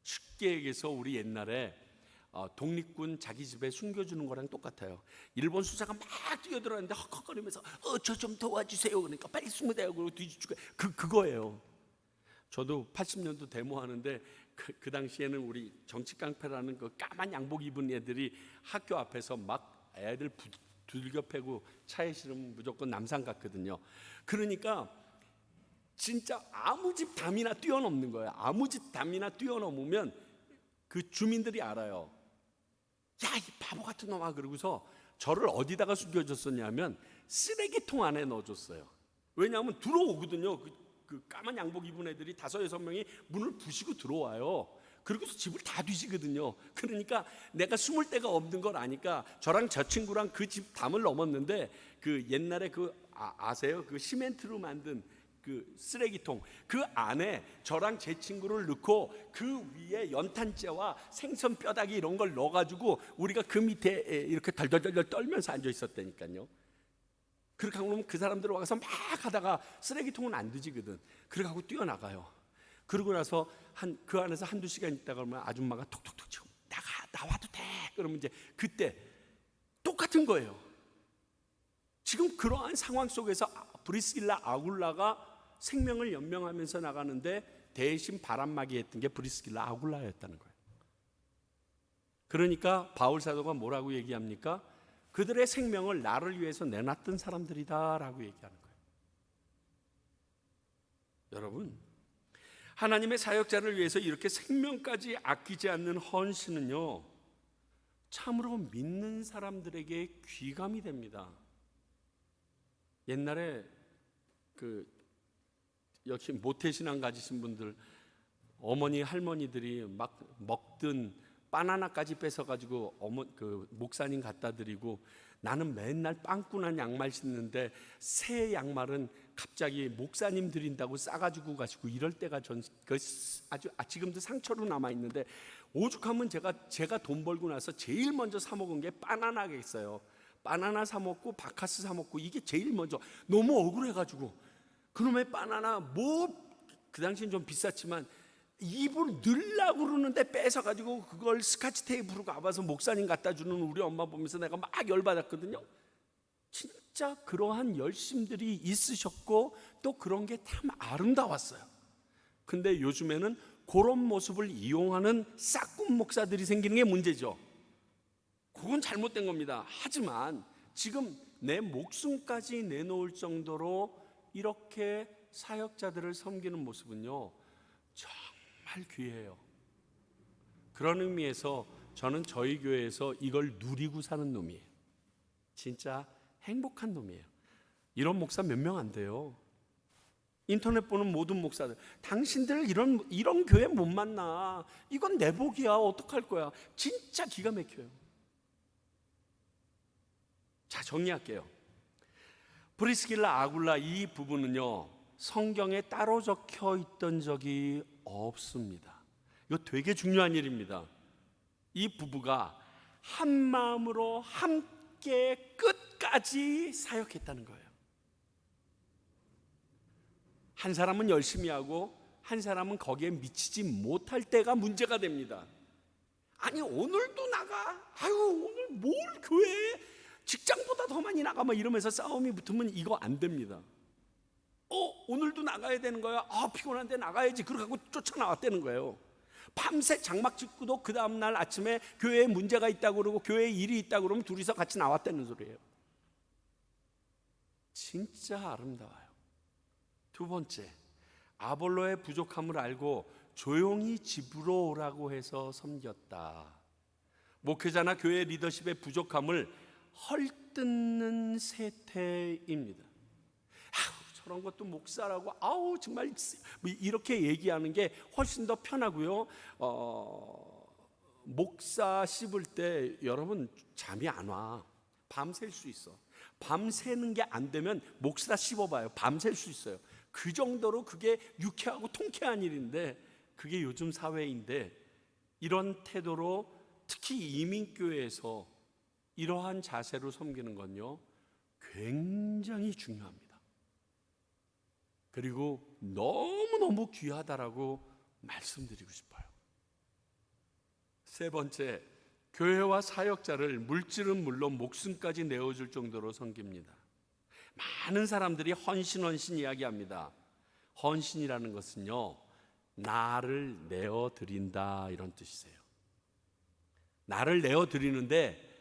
쉽게 얘기해서 우리 옛날에 독립군 자기 집에 숨겨주는 거랑 똑같아요. 일본 수사가 막 뛰어들었는데 헉헉거리면서 저 좀 도와주세요. 그러니까 빨리 숨으세요. 그러고 뒤지고 그거예요. 저도 80년도 데모하는데 그 당시에는 우리 정치 깡패라는 그 까만 양복 입은 애들이 학교 앞에서 막 애들 두들겨 패고 차에 실으면 무조건 남산 갔거든요. 그러니까 진짜 아무 집 담이나 뛰어넘는 거예요. 아무 집 담이나 뛰어넘으면 그 주민들이 알아요. 야, 이 바보 같은 놈아. 그러고서 저를 어디다가 숨겨줬었냐면 쓰레기통 안에 넣어줬어요. 왜냐하면 들어오거든요. 그 까만 양복 입은 애들이 5-6명이 문을 부시고 들어와요. 그리고서 집을 다 뒤지거든요. 그러니까 내가 숨을 데가 없는 걸 아니까 저랑 저 친구랑 그 집 담을 넘었는데 그 옛날에 아세요? 그 시멘트로 만든 그 쓰레기통 그 안에 저랑 제 친구를 넣고 그 위에 연탄재와 생선 뼈다귀 이런 걸 넣어가지고 우리가 그 밑에 이렇게 덜덜덜 떨면서 앉아 있었다니까요. 그렇게 하고 나면 그 사람들 와서 막 하다가 쓰레기통은 안 뒤지거든. 그렇게 하고 뛰어나가요. 그러고 나서 그 안에서 1-2시간 있다가 그러면 아줌마가 톡톡톡 치고 나와도 돼. 그러면 이제 그때 똑같은 거예요. 지금 그러한 상황 속에서 브리스길라 아굴라가 생명을 연명하면서 나가는데 대신 바람막이 했던 게 브리스길라 아굴라였다는 거예요. 그러니까 바울 사도가 뭐라고 얘기합니까? 그들의 생명을 나를 위해서 내놨던 사람들이다라고 얘기하는 거예요. 여러분, 하나님의 사역자를 위해서 이렇게 생명까지 아끼지 않는 헌신은요, 참으로 믿는 사람들에게 귀감이 됩니다. 옛날에 역시 모태신앙 가지신 분들, 어머니 할머니들이 막 먹던 바나나까지 뺏어가지고 목사님 갖다 드리고, 나는 맨날 빵꾸난 양말 신는데 새 양말은 갑자기 목사님 드린다고 싸가지고 가시고 이럴 때가 아주 지금도 상처로 남아 있는데, 오죽하면 제가 돈 벌고 나서 제일 먼저 사 먹은 게 바나나겠어요. 바나나 사 먹고 바카스 사 먹고 이게 제일 먼저. 너무 억울해가지고 그놈의 바나나 그 당시엔 좀 비쌌지만 입으로 넣으려고 그러는데 뺏어가지고 그걸 스카치 테이프로 감아서 목사님 갖다 주는 우리 엄마 보면서 내가 막 열받았거든요. 진짜 그러한 열심들이 있으셨고 또 그런 게 참 아름다웠어요. 근데 요즘에는 그런 모습을 이용하는 싹군 목사들이 생기는 게 문제죠. 그건 잘못된 겁니다. 하지만 지금 내 목숨까지 내놓을 정도로 이렇게 사역자들을 섬기는 모습은요, 정말 귀해요. 그런 의미에서 저는 저희 교회에서 이걸 누리고 사는 놈이에요. 진짜 행복한 놈이에요. 이런 목사 몇 명 안 돼요. 인터넷 보는 모든 목사들, 당신들 이런 교회 못 만나. 이건 내 복이야. 어떡할 거야. 진짜 기가 막혀요. 자, 정리할게요. 브리스길라 아굴라 이 부분은요, 성경에 따로 적혀 있던 적이 없습니다. 이거 되게 중요한 일입니다. 이 부부가 한 마음으로 함께 끝까지 사역했다는 거예요. 한 사람은 열심히 하고 한 사람은 거기에 미치지 못할 때가 문제가 됩니다. 아니, 오늘도 나가. 아유, 오늘 뭘 교회에 직장보다 더 많이 나가. 막 이러면서 싸움이 붙으면 이거 안 됩니다. 오늘도 나가야 되는 거야. 피곤한데 나가야지. 그러고 쫓아나왔다는 거예요. 밤새 장막 짓고도 그 다음날 아침에 교회에 문제가 있다고 그러고 교회에 일이 있다고 그러면 둘이서 같이 나왔다는 소리예요. 진짜 아름다워요. 두 번째, 아볼로의 부족함을 알고 조용히 집으로 오라고 해서 섬겼다. 목회자나 교회 리더십의 부족함을 헐뜯는 세태입니다. 저런 것도 목사라고 정말 이렇게 얘기하는 게 훨씬 더 편하고요. 목사 씹을 때 여러분 잠이 안 와. 밤샐 수 있어. 밤새는 게 안 되면 목사 씹어봐요. 밤샐 수 있어요. 그 정도로 그게 유쾌하고 통쾌한 일인데, 그게 요즘 사회인데, 이런 태도로 특히 이민교회에서 이러한 자세로 섬기는 건요, 굉장히 중요합니다. 그리고 너무너무 귀하다라고 말씀드리고 싶어요. 세 번째, 교회와 사역자를 물질은 물론 목숨까지 내어줄 정도로 섬깁니다. 많은 사람들이 헌신 이야기합니다. 헌신이라는 것은요, 나를 내어드린다 이런 뜻이세요. 나를 내어드리는데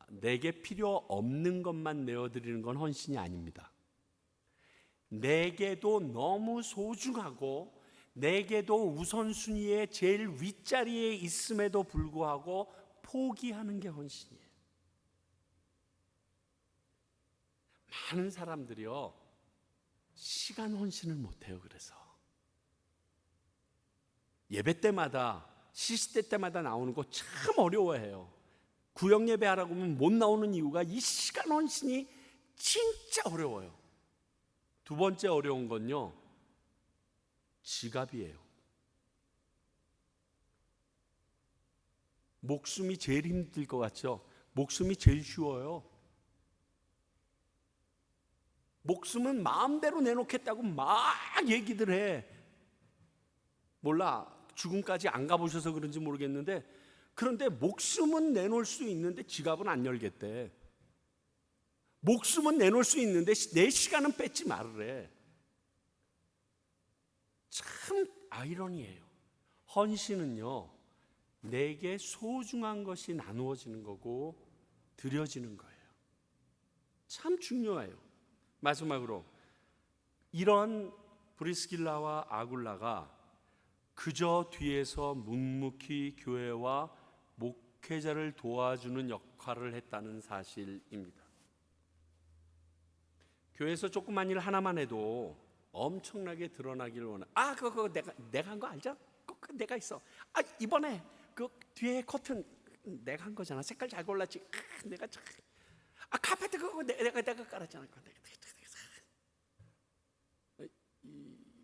내게 필요 없는 것만 내어드리는 건 헌신이 아닙니다. 내게도 너무 소중하고 내게도 우선순위의 제일 윗자리에 있음에도 불구하고 포기하는 게 헌신이에요. 많은 사람들이요, 시간 헌신을 못해요. 그래서 예배 때마다 시시때 때마다 나오는 거 참 어려워해요. 구역 예배하라고 하면 못 나오는 이유가 이 시간 헌신이 진짜 어려워요. 두 번째 어려운 건요, 지갑이에요. 목숨이 제일 힘들 것 같죠? 목숨이 제일 쉬워요. 목숨은 마음대로 내놓겠다고 막 얘기들 해. 몰라, 죽음까지 안 가보셔서 그런지 모르겠는데, 그런데 목숨은 내놓을 수 있는데 지갑은 안 열겠대. 목숨은 내놓을 수 있는데 내 시간은 뺏지 말으래. 참 아이러니해요. 헌신은요, 내게 소중한 것이 나누어지는 거고 드려지는 거예요. 참 중요해요. 마지막으로, 이런 브리스길라와 아굴라가 그저 뒤에서 묵묵히 교회와 목회자를 도와주는 역할을 했다는 사실입니다. 교회에서 조그만 일 하나만 해도 엄청나게 드러나기를 원해. 그거 내가 한 거 알죠? 그거 내가 있어. 이번에 그 뒤에 커튼 내가 한 거잖아. 색깔 잘 골랐지. 내가 카페트 그거 내가 깔았잖아.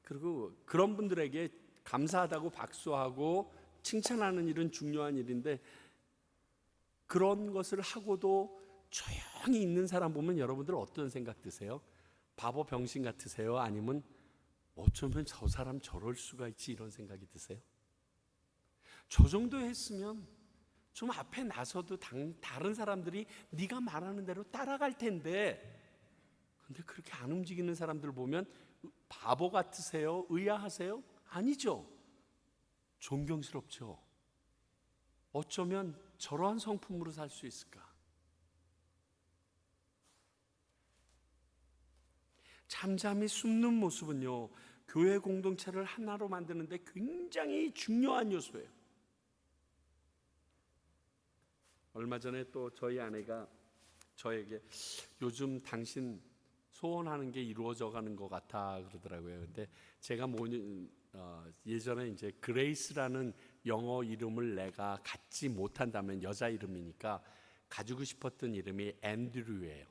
그리고 그런 분들에게 감사하다고 박수하고 칭찬하는 일은 중요한 일인데, 그런 것을 하고도 조용히 있는 사람 보면 여러분들 어떤 생각 드세요? 바보 병신 같으세요? 아니면 어쩌면 저 사람 저럴 수가 있지, 이런 생각이 드세요? 저 정도 했으면 좀 앞에 나서도 다른 사람들이 네가 말하는 대로 따라갈 텐데, 근데 그렇게 안 움직이는 사람들 보면 바보 같으세요? 의아하세요? 아니죠. 존경스럽죠. 어쩌면 저러한 성품으로 살 수 있을까? 잠잠히 숨는 모습은요, 교회 공동체를 하나로 만드는데 굉장히 중요한 요소예요. 얼마 전에 또 저희 아내가 저에게 요즘 당신 소원하는 게 이루어져 가는 것 같아 그러더라고요. 근데 제가 예전에 이제 그레이스라는 영어 이름을 내가 갖지 못한다면, 여자 이름이니까 가지고 싶었던 이름이 앤드류예요.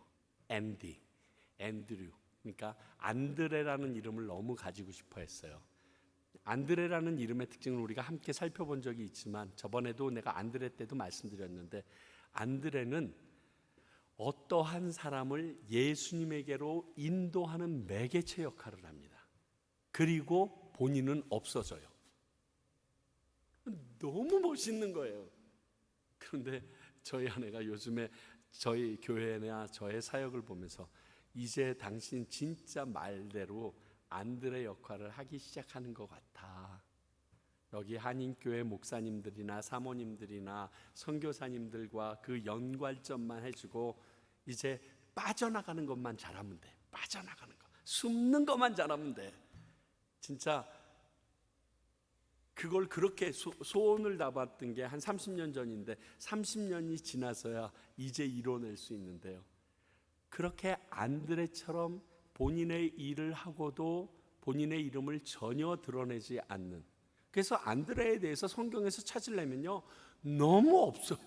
앤드류. 그러니까 안드레라는 이름을 너무 가지고 싶어 했어요. 안드레라는 이름의 특징을 우리가 함께 살펴본 적이 있지만, 저번에도 내가 안드레 때도 말씀드렸는데, 안드레는 어떠한 사람을 예수님에게로 인도하는 매개체 역할을 합니다. 그리고 본인은 없어져요. 너무 멋있는 거예요. 그런데 저희 아내가 요즘에 저희 교회나 저의 사역을 보면서, 이제 당신 진짜 말대로 안드레 역할을 하기 시작하는 것 같아. 여기 한인교회 목사님들이나 사모님들이나 선교사님들과 그 연관점만 해주고 이제 빠져나가는 것만 잘하면 돼. 빠져나가는 거, 숨는 것만 잘하면 돼. 진짜 그걸 그렇게 소원을 담았던 게 한 30년 전인데, 30년이 지나서야 이제 이뤄낼 수 있는데요, 그렇게 안드레처럼 본인의 일을 하고도 본인의 이름을 전혀 드러내지 않는, 그래서 안드레에 대해서 성경에서 찾으려면요 너무 없어요.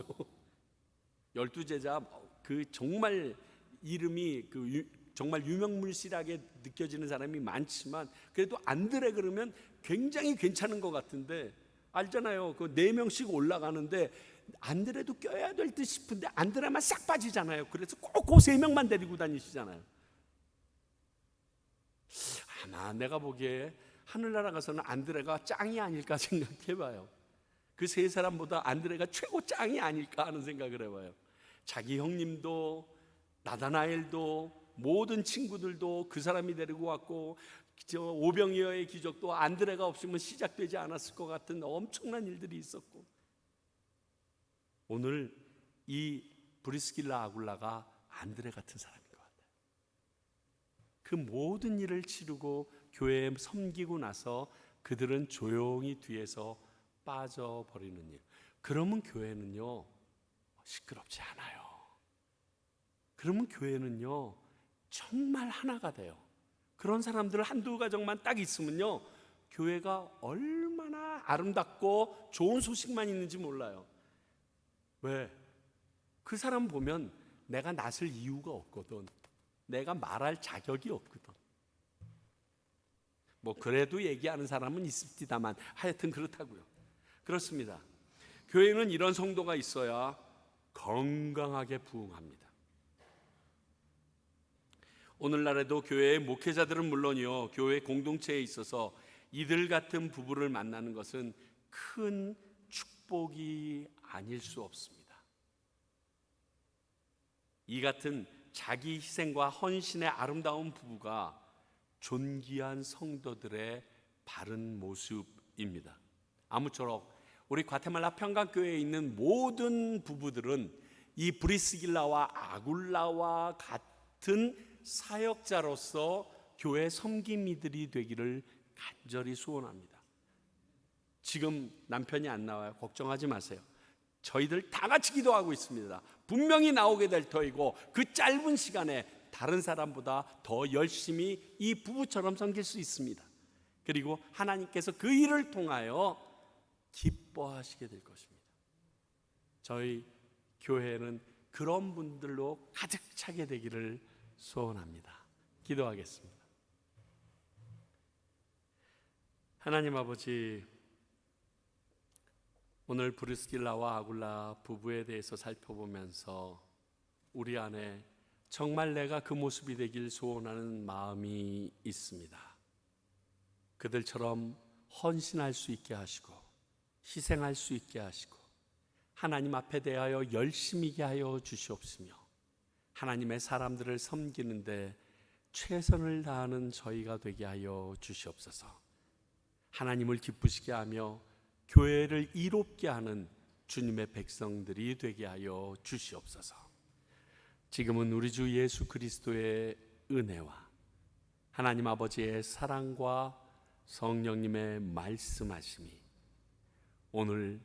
12제자 그 정말 이름이 정말 유명물실하게 느껴지는 사람이 많지만, 그래도 안드레 그러면 굉장히 괜찮은 것 같은데, 알잖아요. 그 4명씩 올라가는데 안드레도 껴야 될 듯 싶은데 안드레만 싹 빠지잖아요. 그래서 꼭 그 3명만 데리고 다니시잖아요. 아마 내가 보기에 하늘나라 가서는 안드레가 짱이 아닐까 생각해봐요. 그 3사람보다 안드레가 최고 짱이 아닐까 하는 생각을 해봐요. 자기 형님도 나다나엘도 모든 친구들도 그 사람이 데리고 왔고, 저 오병이어의 기적도 안드레가 없으면 시작되지 않았을 것 같은 엄청난 일들이 있었고, 오늘 이 브리스길라 아굴라가 안드레 같은 사람인 것 같아요. 그 모든 일을 치르고 교회에 섬기고 나서 그들은 조용히 뒤에서 빠져버리는 일. 그러면 교회는요 시끄럽지 않아요. 그러면 교회는요 정말 하나가 돼요. 그런 사람들 한두 가정만 딱 있으면요, 교회가 얼마나 아름답고 좋은 소식만 있는지 몰라요. 왜? 그 사람 보면 내가 나설 이유가 없거든. 내가 말할 자격이 없거든. 뭐 그래도 얘기하는 사람은 있습니다만 하여튼 그렇다고요. 그렇습니다. 교회는 이런 성도가 있어야 건강하게 부흥합니다. 오늘날에도 교회의 목회자들은 물론이요, 교회 공동체에 있어서 이들 같은 부부를 만나는 것은 큰 축복이 아닐 수 없습니다. 이 같은 자기 희생과 헌신의 아름다운 부부가 존귀한 성도들의 바른 모습입니다. 아무쪼록 우리 과테말라 평강교회에 있는 모든 부부들은 이 브리스길라와 아굴라와 같은 사역자로서 교회 섬김이들이 되기를 간절히 소원합니다. 지금 남편이 안 나와요. 걱정하지 마세요. 저희들 다 같이 기도하고 있습니다. 분명히 나오게 될 터이고 그 짧은 시간에 다른 사람보다 더 열심히 이 부부처럼 섬길 수 있습니다. 그리고 하나님께서 그 일을 통하여 기뻐하시게 될 것입니다. 저희 교회는 그런 분들로 가득 차게 되기를 소원합니다. 기도하겠습니다. 하나님 아버지, 오늘 브리스길라와 아굴라 부부에 대해서 살펴보면서 우리 안에 정말 내가 그 모습이 되길 소원하는 마음이 있습니다. 그들처럼 헌신할 수 있게 하시고 희생할 수 있게 하시고 하나님 앞에 대하여 열심히게 하여 주시옵시며 하나님의 사람들을 섬기는데 최선을 다하는 저희가 되게 하여 주시옵소서. 하나님을 기쁘시게 하며 교회를 이롭게 하는 주님의 백성들이 되게 하여 주시옵소서. 지금은 우리 주 예수 그리스도의 은혜와 하나님 아버지의 사랑과 성령님의 말씀하심이 오늘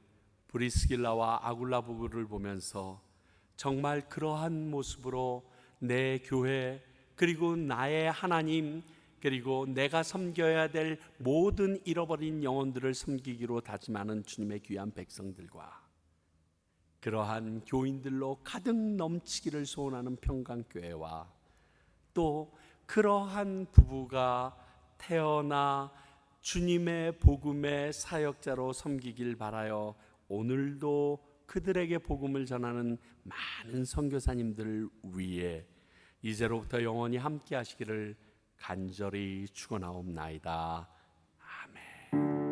브리스길라와 아굴라 부부를 보면서 정말 그러한 모습으로 내 교회 그리고 나의 하나님 그리고 내가 섬겨야 될 모든 잃어버린 영혼들을 섬기기로 다짐하는 주님의 귀한 백성들과 그러한 교인들로 가득 넘치기를 소원하는 평강교회와 또 그러한 부부가 태어나 주님의 복음의 사역자로 섬기길 바라여 오늘도 그들에게 복음을 전하는 많은 선교사님들 위에 이제로부터 영원히 함께 하시기를 간절히 축원하옵나이다. 아멘.